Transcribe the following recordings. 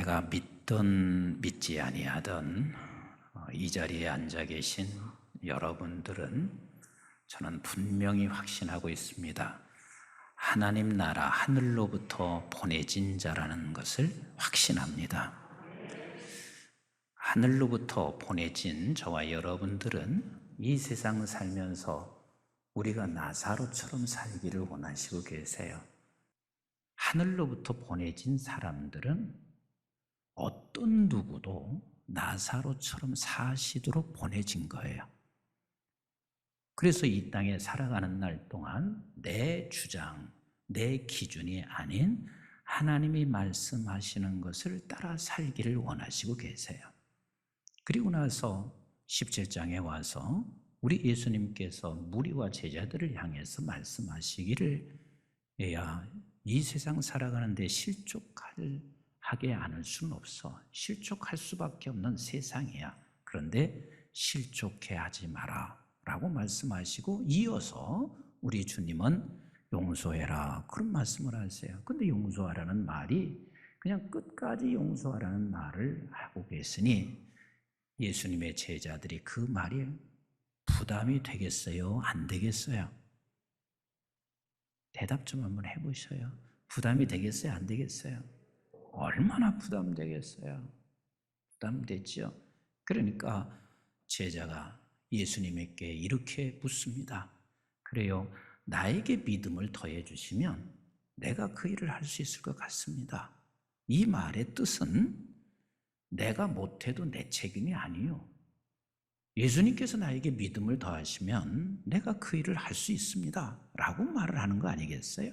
내가 믿든 믿지 아니하든 이 자리에 앉아 계신 여러분들은 저는 분명히 확신하고 있습니다. 하나님 나라 하늘로부터 보내진 자라는 것을 확신합니다. 하늘로부터 보내진 저와 여러분들은 이 세상 살면서 우리가 나사로처럼 살기를 원하시고 계세요. 하늘로부터 보내진 사람들은 어떤 누구도 나사로처럼 사시도록 보내진 거예요. 그래서 이 땅에 살아가는 날 동안 내 주장, 내 기준이 아닌 하나님이 말씀하시는 것을 따라 살기를 원하시고 계세요. 그리고 나서 17장에 와서 우리 예수님께서 무리와 제자들을 향해서 말씀하시기를 야, 이 세상 살아가는데 실족하게 않을 수는 없어. 실족할 수밖에 없는 세상이야. 그런데 실족해 하지 마라 라고 말씀하시고 이어서 우리 주님은 용서해라 그런 말씀을 하세요. 근데 용서하라는 말이 그냥 끝까지 용서하라는 말을 하고 계시니 예수님의 제자들이 그 말이 부담이 되겠어요? 안 되겠어요? 대답 좀 한번 해보셔요. 부담이 되겠어요? 안 되겠어요? 얼마나 부담되겠어요? 부담되죠? 그러니까 제자가 예수님에게 이렇게 묻습니다. 그래요, 나에게 믿음을 더해 주시면 내가 그 일을 할 수 있을 것 같습니다. 이 말의 뜻은 내가 못해도 내 책임이 아니요. 예수님께서 나에게 믿음을 더하시면 내가 그 일을 할 수 있습니다 라고 말을 하는 거 아니겠어요?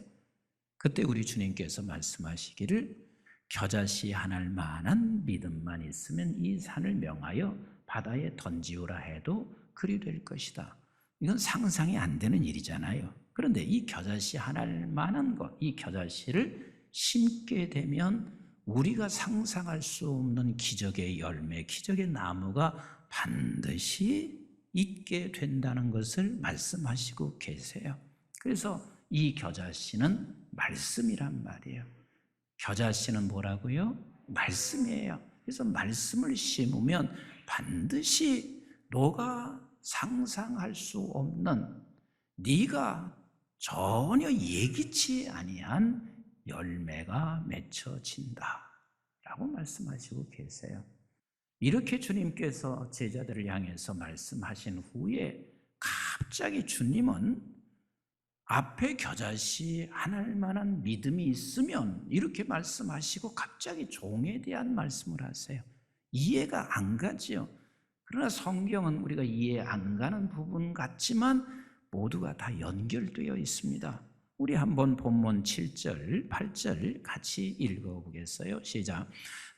그때 우리 주님께서 말씀하시기를 겨자씨 하나를 만한 믿음만 있으면 이 산을 명하여 바다에 던지우라 해도 그리 될 것이다. 이건 상상이 안 되는 일이잖아요. 그런데 이 겨자씨 하나를 만한 것, 이 겨자씨를 심게 되면 우리가 상상할 수 없는 기적의 열매, 기적의 나무가 반드시 있게 된다는 것을 말씀하시고 계세요. 그래서 이 겨자씨는 말씀이란 말이에요. 겨자씨는 뭐라고요? 말씀이에요. 그래서 말씀을 심으면 반드시 너가 상상할 수 없는, 네가 전혀 예기치 아니한 열매가 맺혀진다 라고 말씀하시고 계세요. 이렇게 주님께서 제자들을 향해서 말씀하신 후에 갑자기 주님은 앞에 겨자씨 하나일 만한 믿음이 있으면 이렇게 말씀하시고 갑자기 종에 대한 말씀을 하세요. 이해가 안 가지요. 그러나 성경은 우리가 이해 안 가는 부분 같지만 모두가 다 연결되어 있습니다. 우리 한번 본문 7절, 8절 같이 읽어보겠어요. 시작.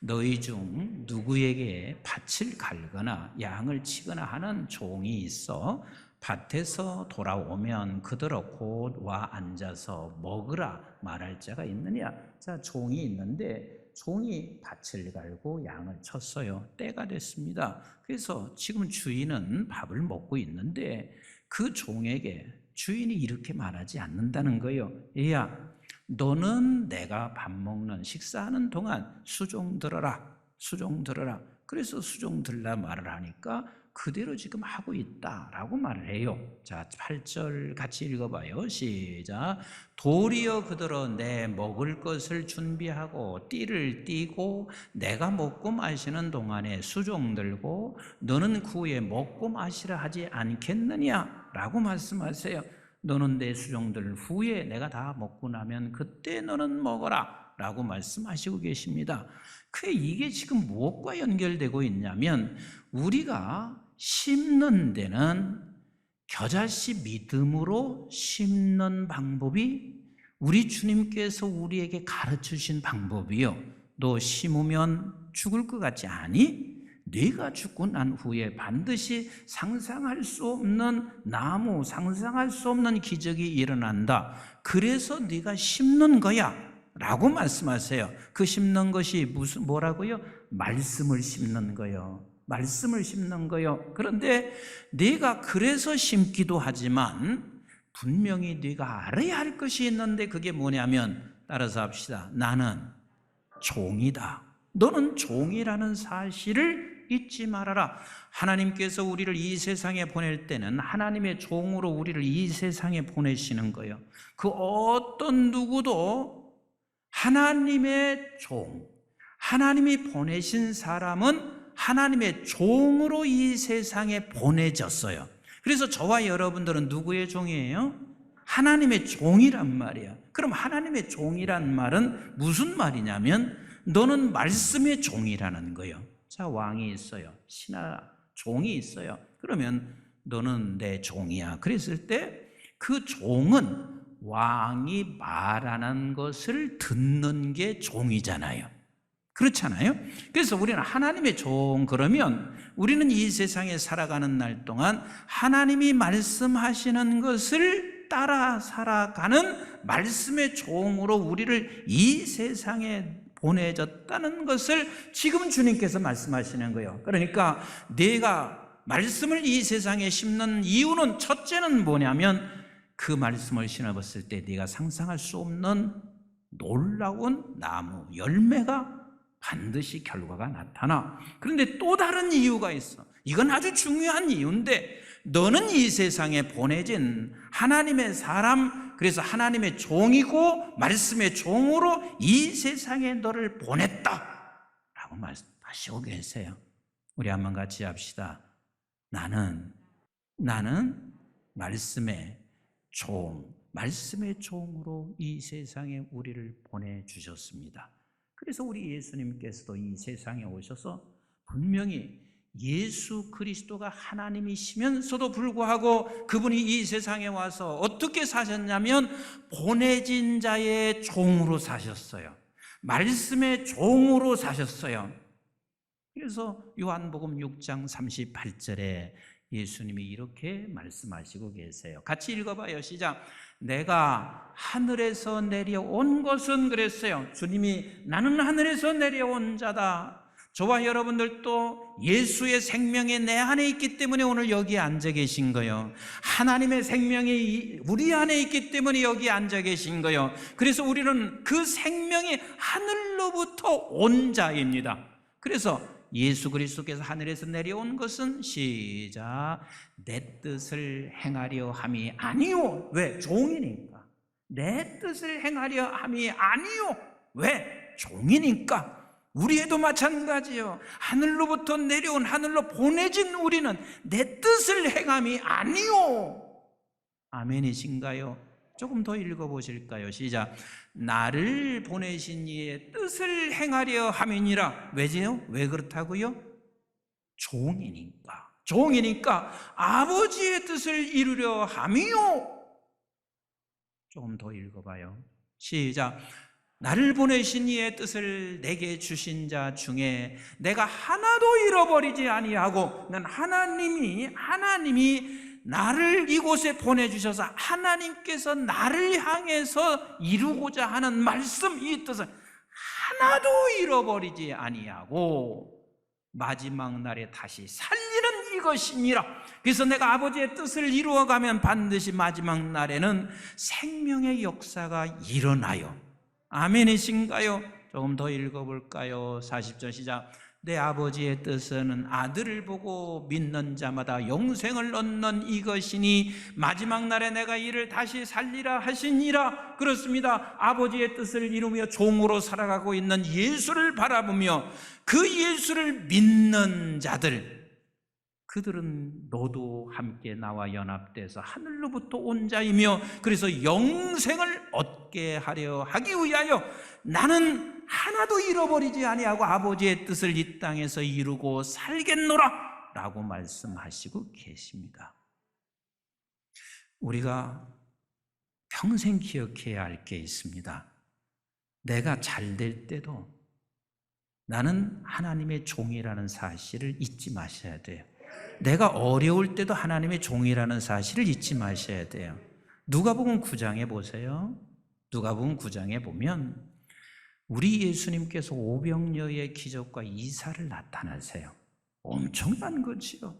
너희 중 누구에게 밭을 갈거나 양을 치거나 하는 종이 있어 밭에서 돌아오면 그대로 곧 와 앉아서 먹으라 말할 자가 있느냐? 자, 종이 있는데 종이 밭을 갈고 양을 쳤어요. 때가 됐습니다. 그래서 지금 주인은 밥을 먹고 있는데 그 종에게 주인이 이렇게 말하지 않는다는 거예요. 얘야, 너는 내가 밥 먹는 식사하는 동안 수종 들어라. 수종 들어라. 그래서 수종 들라 말을 하니까 그대로 지금 하고 있다라고 말을 해요. 자, 8절 같이 읽어봐요. 시작. 도리어 그대로 내 먹을 것을 준비하고 띠를 띠고 내가 먹고 마시는 동안에 수종 들고 너는 그 후에 먹고 마시라 하지 않겠느냐 라고 말씀하세요. 너는 내 수종들 후에 내가 다 먹고 나면 그때 너는 먹어라 라고 말씀하시고 계십니다. 이게 지금 무엇과 연결되고 있냐면 우리가 심는 데는 겨자씨 믿음으로 심는 방법이 우리 주님께서 우리에게 가르치신 방법이요. 너 심으면 죽을 것 같지 않니? 네가 죽고 난 후에 반드시 상상할 수 없는 나무, 상상할 수 없는 기적이 일어난다. 그래서 네가 심는 거야 라고 말씀하세요. 그 심는 것이 뭐라고요? 말씀을 심는 거요. 말씀을 심는 거요. 그런데 네가 그래서 심기도 하지만 분명히 네가 알아야 할 것이 있는데 그게 뭐냐면 따라서 합시다. 나는 종이다. 너는 종이라는 사실을 잊지 말아라. 하나님께서 우리를 이 세상에 보낼 때는 하나님의 종으로 우리를 이 세상에 보내시는 거예요. 그 어떤 누구도 하나님의 종, 하나님이 보내신 사람은 하나님의 종으로 이 세상에 보내졌어요. 그래서 저와 여러분들은 누구의 종이에요? 하나님의 종이란 말이에요. 그럼 하나님의 종이란 말은 무슨 말이냐면 너는 말씀의 종이라는 거예요. 자, 왕이 있어요. 신하 종이 있어요. 그러면 너는 내 종이야. 그랬을 때 그 종은 왕이 말하는 것을 듣는 게 종이잖아요. 그렇잖아요. 그래서 우리는 하나님의 종, 그러면 우리는 이 세상에 살아가는 날 동안 하나님이 말씀하시는 것을 따라 살아가는 말씀의 종으로 우리를 이 세상에 보내졌다는 것을 지금 주님께서 말씀하시는 거예요. 그러니까 내가 말씀을 이 세상에 심는 이유는, 첫째는 뭐냐면 그 말씀을 심어봤을 때 네가 상상할 수 없는 놀라운 나무, 열매가 반드시 결과가 나타나. 그런데 또 다른 이유가 있어. 이건 아주 중요한 이유인데, 너는 이 세상에 보내진 하나님의 사람, 그래서 하나님의 종이고 말씀의 종으로 이 세상에 너를 보냈다 라고 말씀하시고 계세요. 우리 한번 같이 합시다. 나는 말씀의 종, 말씀의 종으로 이 세상에 우리를 보내주셨습니다. 그래서 우리 예수님께서도 이 세상에 오셔서 분명히 예수 그리스도가 하나님이시면서도 불구하고 그분이 이 세상에 와서 어떻게 사셨냐면 보내진 자의 종으로 사셨어요. 말씀의 종으로 사셨어요. 그래서 요한복음 6장 38절에 예수님이 이렇게 말씀하시고 계세요. 같이 읽어봐요. 시작. 내가 하늘에서 내려온 것은, 그랬어요. 주님이 나는 하늘에서 내려온 자다. 저와 여러분들도 예수의 생명이 내 안에 있기 때문에 오늘 여기에 앉아 계신 거예요. 하나님의 생명이 우리 안에 있기 때문에 여기에 앉아 계신 거예요. 그래서 우리는 그 생명이 하늘로부터 온 자입니다. 그래서 예수 그리스도께서 하늘에서 내려온 것은, 시작, 내 뜻을 행하려 함이 아니요. 왜? 종이니까. 내 뜻을 행하려 함이 아니요. 왜? 종이니까. 우리에도 마찬가지요. 하늘로부터 내려온, 하늘로 보내진 우리는 내 뜻을 행함이 아니요. 아멘이신가요? 조금 더 읽어보실까요? 시작. 나를 보내신 이의 뜻을 행하려 함이니라. 왜지요? 왜 그렇다고요? 종이니까. 종이니까 아버지의 뜻을 이루려 함이요. 조금 더 읽어봐요. 시작. 나를 보내신 이의 뜻을 내게 주신 자 중에 내가 하나도 잃어버리지 아니하고, 난 하나님이 나를 이곳에 보내주셔서 하나님께서 나를 향해서 이루고자 하는 말씀, 이 뜻을 하나도 잃어버리지 아니하고 마지막 날에 다시 살리는 이것이니라. 그래서 내가 아버지의 뜻을 이루어가면 반드시 마지막 날에는 생명의 역사가 일어나요. 아멘이신가요? 조금 더 읽어볼까요? 40절 시작. 내 아버지의 뜻은 아들을 보고 믿는 자마다 영생을 얻는 이것이니 마지막 날에 내가 이를 다시 살리라 하시니라. 그렇습니다. 아버지의 뜻을 이루며 종으로 살아가고 있는 예수를 바라보며 그 예수를 믿는 자들, 그들은 너도 함께 나와 연합돼서 하늘로부터 온 자이며 그래서 영생을 얻게 하려 하기 위하여 나는 하나도 잃어버리지 아니하고 아버지의 뜻을 이 땅에서 이루고 살겠노라 라고 말씀하시고 계십니다. 우리가 평생 기억해야 할 게 있습니다. 내가 잘 될 때도 나는 하나님의 종이라는 사실을 잊지 마셔야 돼요. 내가 어려울 때도 하나님의 종이라는 사실을 잊지 마셔야 돼요. 누가복음 9장에 보세요. 누가복음 9장에 보면 우리 예수님께서 오병여의 기적과 이사를 나타나세요. 엄청난 거지요.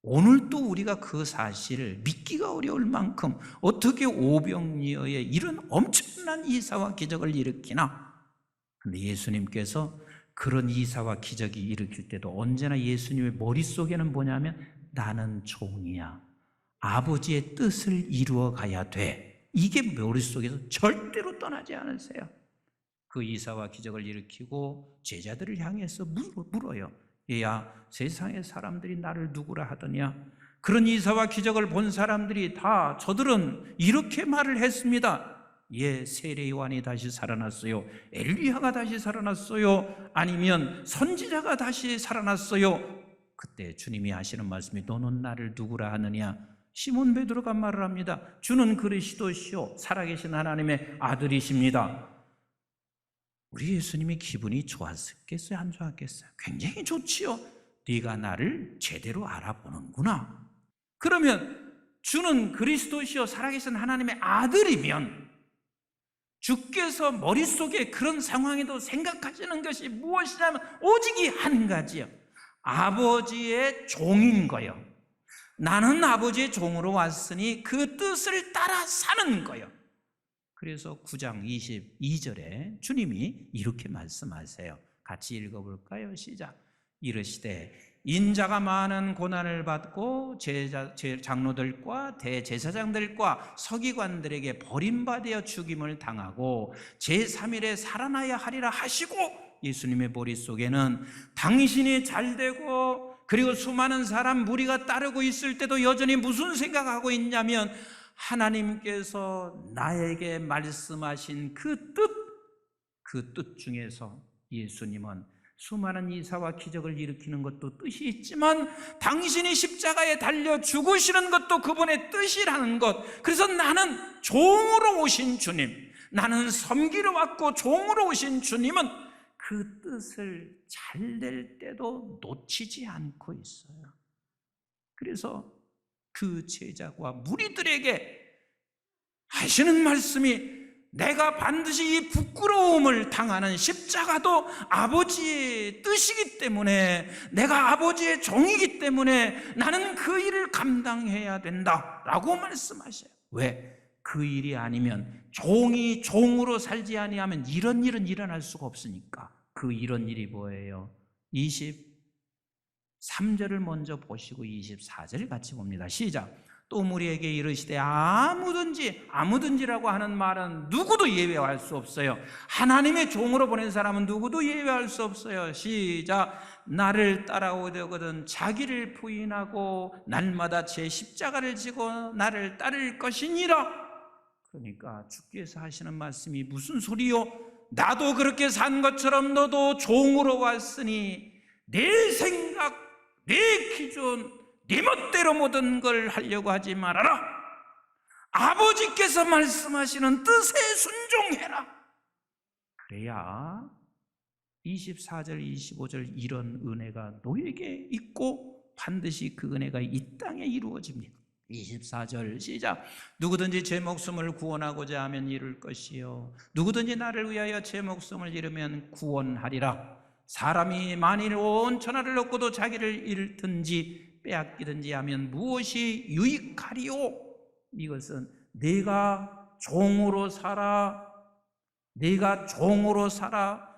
오늘도 우리가 그 사실을 믿기가 어려울 만큼 어떻게 오병여의 이런 엄청난 이사와 기적을 일으키나? 근데 예수님께서 그런 이사와 기적이 일으킬 때도 언제나 예수님의 머릿속에는 뭐냐면 나는 종이야. 아버지의 뜻을 이루어 가야 돼. 이게 머릿속에서 절대로 떠나지 않으세요. 그 이사와 기적을 일으키고 제자들을 향해서 물어요. 얘야, 세상의 사람들이 나를 누구라 하더냐? 그런 이사와 기적을 본 사람들이 다 저들은 이렇게 말을 했습니다. 예, 세례 요한이 다시 살아났어요. 엘리야가 다시 살아났어요. 아니면 선지자가 다시 살아났어요. 그때 주님이 하시는 말씀이 너는 나를 누구라 하느냐? 시몬 베드로가 말을 합니다. 주는 그리스도시요 살아계신 하나님의 아들이십니다. 우리 예수님이 기분이 좋았겠어요? 안 좋았겠어요? 굉장히 좋지요. 네가 나를 제대로 알아보는구나. 그러면 주는 그리스도시요 살아계신 하나님의 아들이면 주께서 머릿속에 그런 상황에도 생각하시는 것이 무엇이냐면 오직 이 한 가지요. 아버지의 종인 거요. 나는 아버지의 종으로 왔으니 그 뜻을 따라 사는 거요. 그래서 9장 22절에 주님이 이렇게 말씀하세요. 같이 읽어볼까요? 시작. 이르시되 인자가 많은 고난을 받고 장로들과 대제사장들과 서기관들에게 버림받아 죽임을 당하고 제3일에 살아나야 하리라 하시고, 예수님의 머릿속에는 당신이 잘되고 그리고 수많은 사람 무리가 따르고 있을 때도 여전히 무슨 생각하고 있냐면 하나님께서 나에게 말씀하신 그 뜻 중에서 예수님은 수많은 이사와 기적을 일으키는 것도 뜻이 있지만 당신이 십자가에 달려 죽으시는 것도 그분의 뜻이라는 것. 그래서 나는 종으로 오신 주님, 나는 섬기러 왔고 종으로 오신 주님은 그 뜻을 잘 낼 때도 놓치지 않고 있어요. 그래서 그 제자와 무리들에게 하시는 말씀이 내가 반드시 이 부끄러움을 당하는 십자가도 아버지의 뜻이기 때문에, 내가 아버지의 종이기 때문에 나는 그 일을 감당해야 된다라고 말씀하셔요. 왜? 그 일이 아니면 종이 종으로 살지 아니하면 이런 일은 일어날 수가 없으니까. 그 이런 일이 뭐예요? 23절을 먼저 보시고 24절을 같이 봅니다. 시작. 또 무리에게 이르시되 아무든지라고 하는 말은 누구도 예외할 수 없어요. 하나님의 종으로 보낸 사람은 누구도 예외할 수 없어요. 시작. 나를 따라오려거든 자기를 부인하고 날마다 제 십자가를 지고 나를 따를 것이니라. 그러니까 주께서 하시는 말씀이 무슨 소리요? 나도 그렇게 산 것처럼 너도 종으로 왔으니 내 생각, 내 기준, 네 멋대로 모든 걸 하려고 하지 말아라. 아버지께서 말씀하시는 뜻에 순종해라. 그래야 24절 25절 이런 은혜가 너에게 있고 반드시 그 은혜가 이 땅에 이루어집니다. 24절 시작. 누구든지 제 목숨을 구원하고자 하면 이룰 것이요 누구든지 나를 위하여 제 목숨을 잃으면 구원하리라. 사람이 만일 온 천하를 얻고도 자기를 잃든지 빼앗기든지 하면 무엇이 유익하리요? 이것은 내가 종으로 살아,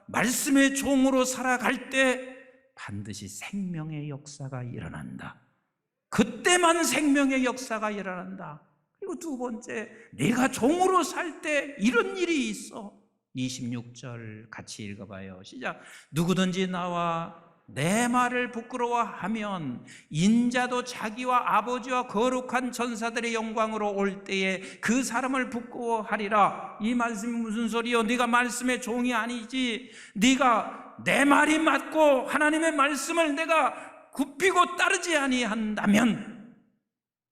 말씀의 종으로 살아갈 때 반드시 생명의 역사가 일어난다. 그때만 생명의 역사가 일어난다. 그리고 두 번째, 내가 종으로 살 때 이런 일이 있어. 26절 같이 읽어봐요. 시작. 누구든지 나와 내 말을 부끄러워하면 인자도 자기와 아버지와 거룩한 전사들의 영광으로 올 때에 그 사람을 부끄러워하리라. 이 말씀이 무슨 소리요? 네가 말씀의 종이 아니지. 네가 내 말이 맞고 하나님의 말씀을 내가 굽히고 따르지 아니한다면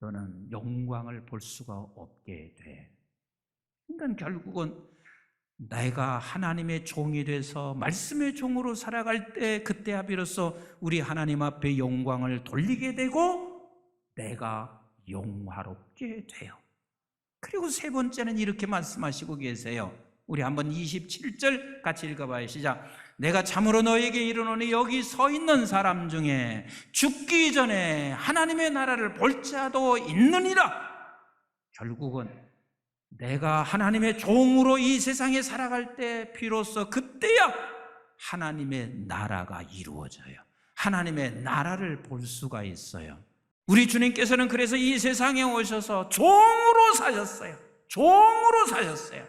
너는 영광을 볼 수가 없게 돼. 그러니까 결국은 내가 하나님의 종이 돼서 말씀의 종으로 살아갈 때 그때야 비로소 우리 하나님 앞에 영광을 돌리게 되고 내가 영화롭게 돼요. 그리고 세 번째는 이렇게 말씀하시고 계세요. 우리 한번 27절 같이 읽어봐요. 시작. 내가 참으로 너에게 이르노니 여기 서 있는 사람 중에 죽기 전에 하나님의 나라를 볼 자도 있느니라. 결국은 내가 하나님의 종으로 이 세상에 살아갈 때 비로소 그때야 하나님의 나라가 이루어져요. 하나님의 나라를 볼 수가 있어요. 우리 주님께서는 그래서 이 세상에 오셔서 종으로 사셨어요. 종으로 사셨어요.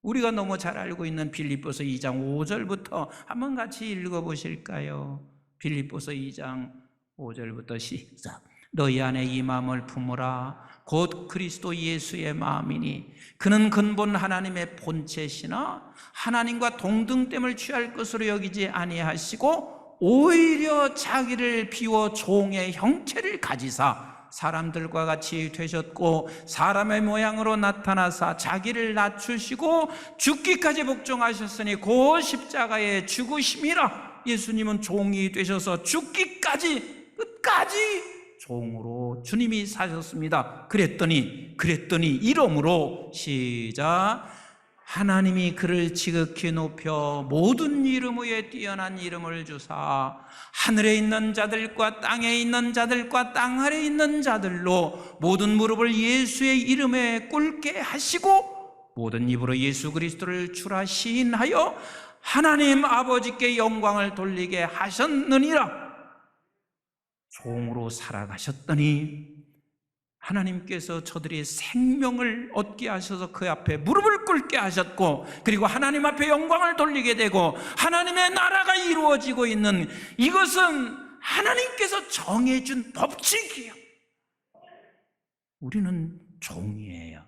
우리가 너무 잘 알고 있는 빌립보서 2장 5절부터 한번 같이 읽어보실까요? 빌립보서 2장 5절부터 시작. 너희 안에 이 마음을 품으라. 곧 그리스도 예수의 마음이니 그는 근본 하나님의 본체시나 하나님과 동등됨을 취할 것으로 여기지 아니하시고 오히려 자기를 비워 종의 형체를 가지사 사람들과 같이 되셨고 사람의 모양으로 나타나사 자기를 낮추시고 죽기까지 복종하셨으니 그 십자가의 죽으심이라. 예수님은 종이 되셔서 죽기까지 끝까지 종으로 주님이 사셨습니다. 그랬더니 이러므로 시작. 하나님이 그를 지극히 높여 모든 이름 위에 뛰어난 이름을 주사 하늘에 있는 자들과 땅에 있는 자들과 땅 아래에 있는 자들로 모든 무릎을 예수의 이름에 꿇게 하시고 모든 입으로 예수 그리스도를 주라 시인하여 하나님 아버지께 영광을 돌리게 하셨느니라. 종으로 살아가셨더니 하나님께서 저들이 생명을 얻게 하셔서 그 앞에 무릎을 꿇게 하셨고 그리고 하나님 앞에 영광을 돌리게 되고 하나님의 나라가 이루어지고 있는 이것은 하나님께서 정해준 법칙이에요. 우리는 종이에요.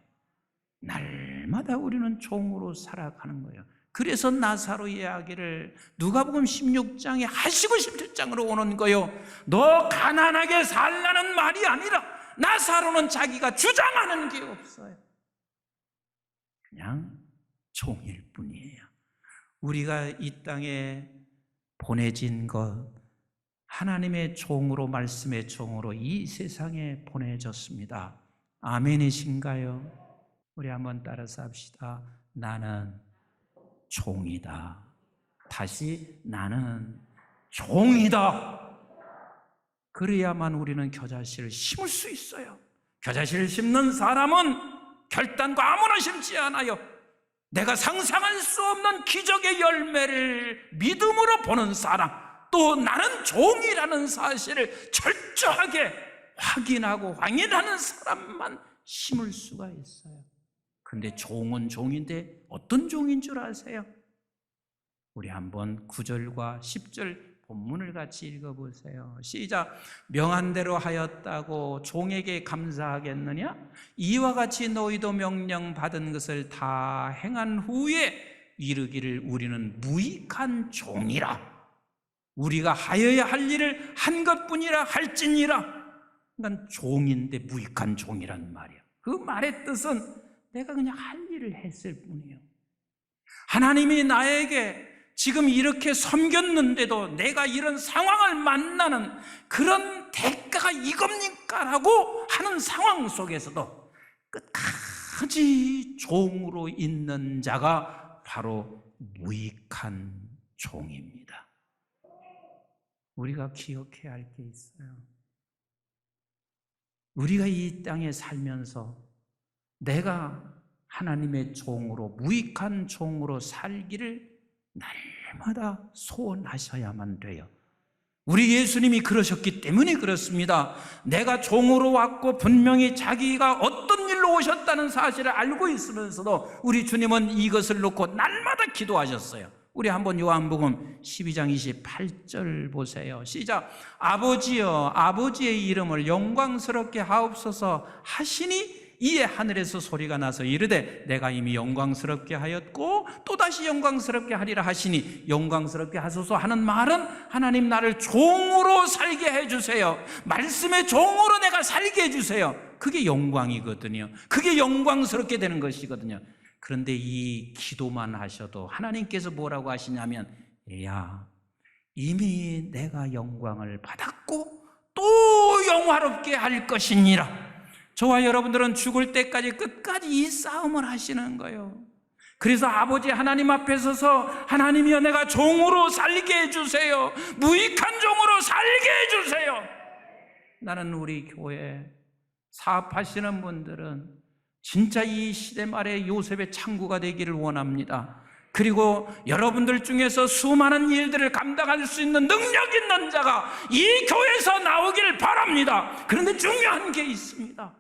날마다 우리는 종으로 살아가는 거예요. 그래서 나사로 이야기를 누가복음 16장에 하시고 17장으로 오는 거예요. 너 가난하게 살라는 말이 아니라 나사로는 자기가 주장하는 게 없어요. 그냥 종일 뿐이에요. 우리가 이 땅에 보내진 것 하나님의 종으로 말씀의 종으로 이 세상에 보내졌습니다. 아멘이신가요? 우리 한번 따라서 합시다. 나는 종이다. 다시 나는 종이다. 그래야만 우리는 겨자씨를 심을 수 있어요. 겨자씨를 심는 사람은 결단과 아무나 심지 않아요. 내가 상상할 수 없는 기적의 열매를 믿음으로 보는 사람, 또 나는 종이라는 사실을 철저하게 확인하고 확인하는 사람만 심을 수가 있어요. 근데 종은 종인데 어떤 종인 줄 아세요? 우리 한번 9절과 10절 본문을 같이 읽어보세요. 시작. 명한 대로 하였다고 종에게 감사하겠느냐? 이와 같이 너희도 명령 받은 것을 다 행한 후에 이르기를 우리는 무익한 종이라. 우리가 하여야 할 일을 한 것뿐이라 할지니라. 그러니까 종인데 무익한 종이란 말이야. 그 말의 뜻은 내가 그냥 할 일을 했을 뿐이에요. 하나님이 나에게 지금 이렇게 섬겼는데도 내가 이런 상황을 만나는 그런 대가가 이겁니까? 라고 하는 상황 속에서도 끝까지 종으로 있는 자가 바로 무익한 종입니다. 우리가 기억해야 할 게 있어요. 우리가 이 땅에 살면서 내가 하나님의 종으로 무익한 종으로 살기를 날마다 소원하셔야만 돼요. 우리 예수님이 그러셨기 때문에 그렇습니다. 내가 종으로 왔고 분명히 자기가 어떤 일로 오셨다는 사실을 알고 있으면서도 우리 주님은 이것을 놓고 날마다 기도하셨어요. 우리 한번 요한복음 12장 28절 보세요. 시작. 아버지여 아버지의 이름을 영광스럽게 하옵소서 하시니 이에 하늘에서 소리가 나서 이르되 내가 이미 영광스럽게 하였고 또다시 영광스럽게 하리라 하시니 영광스럽게 하소서 하는 말은 하나님 나를 종으로 살게 해주세요. 말씀의 종으로 내가 살게 해주세요. 그게 영광이거든요. 그게 영광스럽게 되는 것이거든요. 그런데 이 기도만 하셔도 하나님께서 뭐라고 하시냐면 야 이미 내가 영광을 받았고 또 영화롭게 할 것이니라. 저와 여러분들은 죽을 때까지 끝까지 이 싸움을 하시는 거예요. 그래서 아버지 하나님 앞에 서서 하나님이여 내가 종으로 살게 해주세요. 무익한 종으로 살게 해주세요. 나는 우리 교회 사업하시는 분들은 진짜 이 시대 말에 요셉의 창구가 되기를 원합니다. 그리고 여러분들 중에서 수많은 일들을 감당할 수 있는 능력 있는 자가 이 교회에서 나오기를 바랍니다. 그런데 중요한 게 있습니다.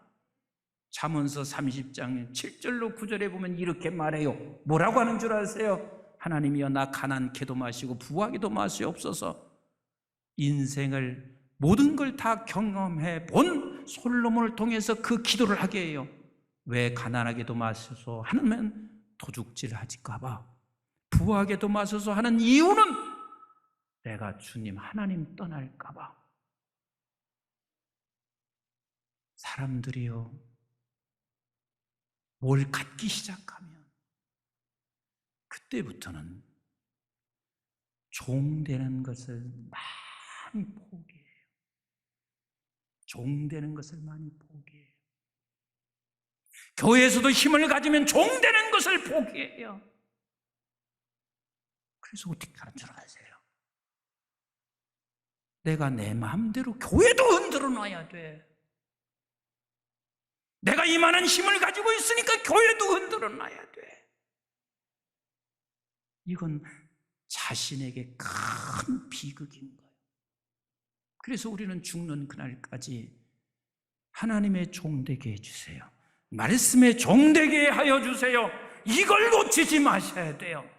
잠언서 30장 7절로 9절에 보면 이렇게 말해요. 뭐라고 하는 줄 아세요? 하나님이여, 나 가난케도 마시고 부하게도 마시옵소서. 인생을 모든 걸 다 경험해 본 솔로몬을 통해서 그 기도를 하게 해요. 왜 가난하게도 마셔서 하면 도둑질 하질까 봐, 부하게도 마셔서 하는 이유는 내가 주님 하나님 떠날까 봐. 사람들이요, 뭘 갖기 시작하면 그때부터는 종되는 것을 많이 포기해요. 종되는 것을 많이 포기해요. 교회에서도 힘을 가지면 종되는 것을 포기해요. 그래서 어떻게 하는 줄 아세요? 내가 내 마음대로 교회도 흔들어 놔야 돼. 내가 이만한 힘을 가지고 있으니까 교회도 흔들어 놔야 돼. 이건 자신에게 큰 비극인 거예요. 그래서 우리는 죽는 그날까지 하나님의 종되게 해주세요. 말씀의 종되게 하여 주세요. 이걸 놓치지 마셔야 돼요.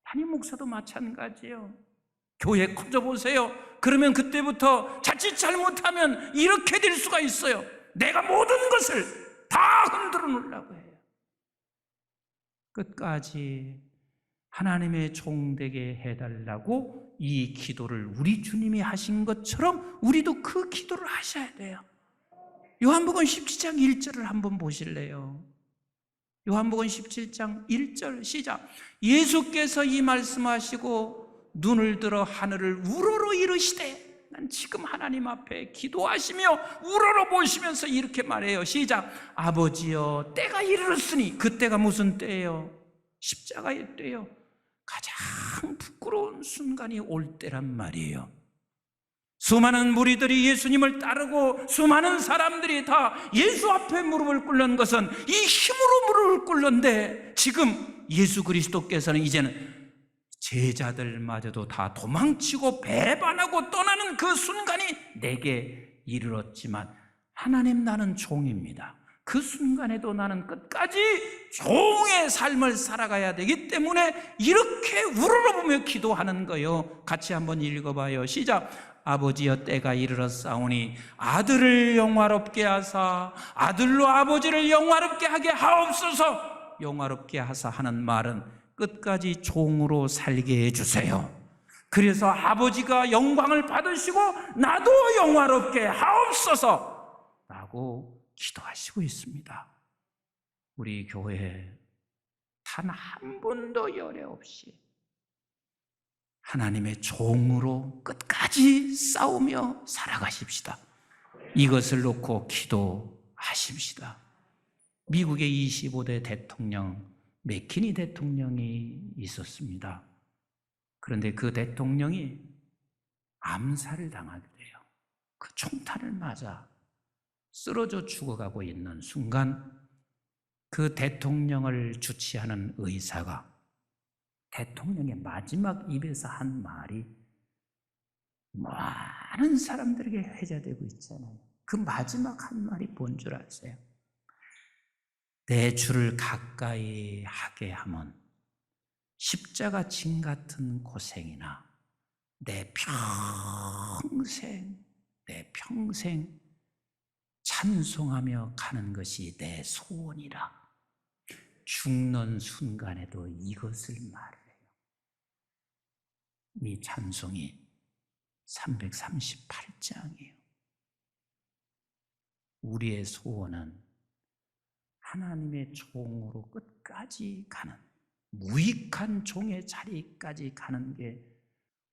담임 목사도 마찬가지예요. 교회 커져 보세요. 그러면 그때부터 자칫 잘못하면 이렇게 될 수가 있어요. 내가 모든 것을 다 흔들어 놓으려고 해요. 끝까지 하나님의 종되게 해달라고 이 기도를 우리 주님이 하신 것처럼 우리도 그 기도를 하셔야 돼요. 요한복음 17장 1절을 한번 보실래요? 요한복음 17장 1절 시작. 예수께서 이 말씀하시고 눈을 들어 하늘을 우러러 이르시되, 난 지금 하나님 앞에 기도하시며 우러러 보시면서 이렇게 말해요. 시작. 아버지여, 때가 이르렀으니. 그때가 무슨 때예요? 십자가의 때요. 가장 부끄러운 순간이 올 때란 말이에요. 수많은 무리들이 예수님을 따르고 수많은 사람들이 다 예수 앞에 무릎을 꿇는 것은 이 힘으로 무릎을 꿇는데, 지금 예수 그리스도께서는 이제는 제자들마저도 다 도망치고 배반하고 떠나는 그 순간이 내게 이르렀지만, 하나님, 나는 종입니다. 그 순간에도 나는 끝까지 종의 삶을 살아가야 되기 때문에 이렇게 우러러보며 기도하는 거예요. 같이 한번 읽어봐요. 시작. 아버지여, 때가 이르렀사오니 아들을 영화롭게 하사 아들로 아버지를 영화롭게 하게 하옵소서. 영화롭게 하사 하는 말은 끝까지 종으로 살게 해주세요. 그래서 아버지가 영광을 받으시고 나도 영화롭게 하옵소서 라고 기도하시고 있습니다. 우리 교회에 단 한 번도 열애 없이 하나님의 종으로 끝까지 싸우며 살아가십시다. 이것을 놓고 기도하십시다. 미국의 25대 대통령 맥키니 대통령이 있었습니다. 그런데 그 대통령이 암살을 당하게 돼요. 그 총탄을 맞아 쓰러져 죽어가고 있는 순간, 그 대통령을 주치하는 의사가 대통령의 마지막 입에서 한 말이 많은 사람들에게 회자되고 있잖아요. 그 마지막 한 말이 뭔 줄 아세요? 내 주를 가까이 하게 하면 십자가 진 같은 고생이나 내 평생 찬송하며 가는 것이 내 소원이라. 죽는 순간에도 이것을 말해요. 이 찬송이 338장이에요. 우리의 소원은 하나님의 종으로 끝까지 가는, 무익한 종의 자리까지 가는 게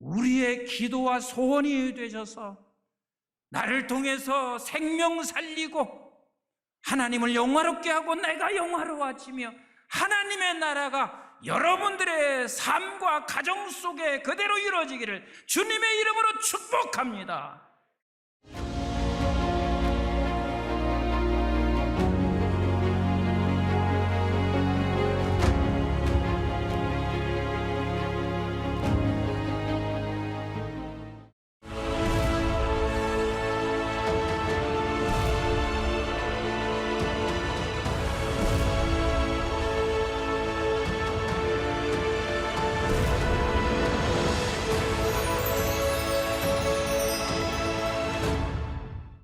우리의 기도와 소원이 되셔서 나를 통해서 생명 살리고 하나님을 영화롭게 하고 내가 영화로워지며 하나님의 나라가 여러분들의 삶과 가정 속에 그대로 이루어지기를 주님의 이름으로 축복합니다.